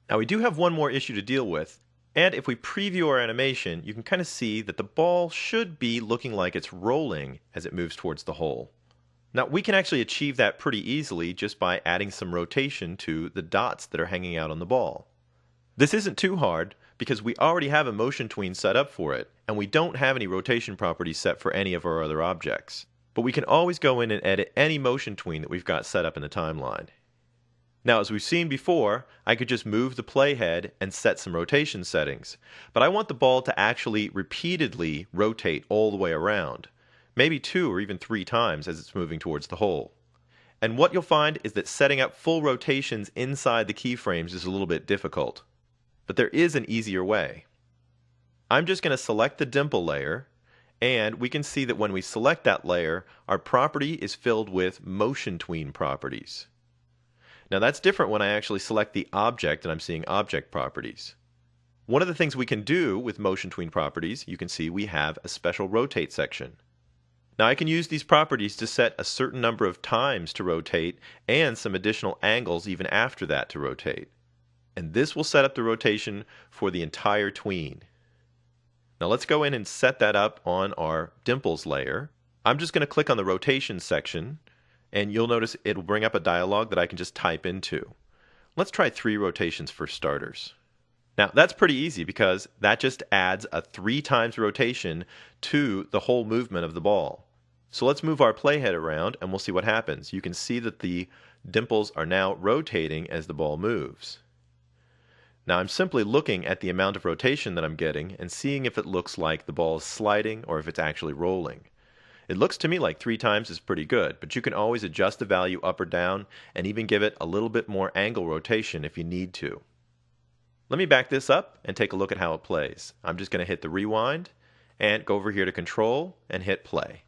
Now we do have one more issue to deal with, and if we preview our animation, you can kind of see that the ball should be looking like it's rolling as it moves towards the hole. Now we can actually achieve that pretty easily just by adding some rotation to the dots that are hanging out on the ball. This isn't too hard because we already have a motion tween set up for it, and we don't have any rotation properties set for any of our other objects. But we can always go in and edit any motion tween that we've got set up in the timeline. Now, as we've seen before, I could just move the playhead and set some rotation settings, but I want the ball to actually repeatedly rotate all the way around, maybe 2 or even 3 times as it's moving towards the hole. And what you'll find is that setting up full rotations inside the keyframes is a little bit difficult. But there is an easier way. I'm just going to select the dimple layer, and we can see that when we select that layer, our property is filled with motion tween properties. Now that's different when I actually select the object and I'm seeing object properties. One of the things we can do with motion tween properties, you can see we have a special rotate section. Now I can use these properties to set a certain number of times to rotate and some additional angles even after that to rotate. And this will set up the rotation for the entire tween. Now let's go in and set that up on our dimples layer. I'm just going to click on the rotation section, and you'll notice it'll bring up a dialog that I can just type into. Let's try 3 rotations for starters. Now that's pretty easy because that just adds a 3 times rotation to the whole movement of the ball. So let's move our playhead around and we'll see what happens. You can see that the dimples are now rotating as the ball moves. Now I'm simply looking at the amount of rotation that I'm getting and seeing if it looks like the ball is sliding or if it's actually rolling. It looks to me like 3 times is pretty good, but you can always adjust the value up or down and even give it a little bit more angle rotation if you need to. Let me back this up and take a look at how it plays. I'm just going to hit the rewind and go over here to control and hit play.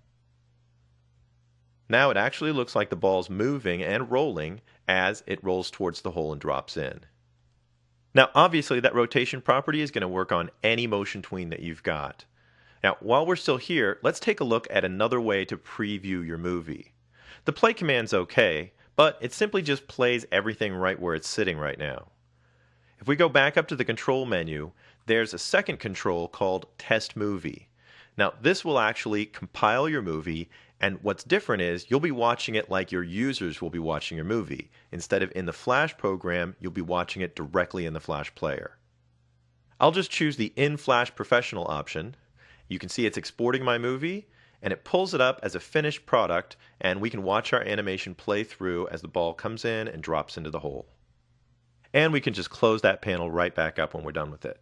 Now it actually looks like the ball's moving and rolling as it rolls towards the hole and drops in. Now obviously that rotation property is going to work on any motion tween that you've got. Now while we're still here, let's take a look at another way to preview your movie. The play command's okay, but it simply just plays everything right where it's sitting right now. If we go back up to the control menu, there's a second control called Test Movie. Now this will actually compile your movie, and what's different is you'll be watching it like your users will be watching your movie. Instead of in the Flash program, you'll be watching it directly in the Flash player. I'll just choose the In Flash Professional option. You can see it's exporting my movie, and it pulls it up as a finished product, and we can watch our animation play through as the ball comes in and drops into the hole. And we can just close that panel right back up when we're done with it.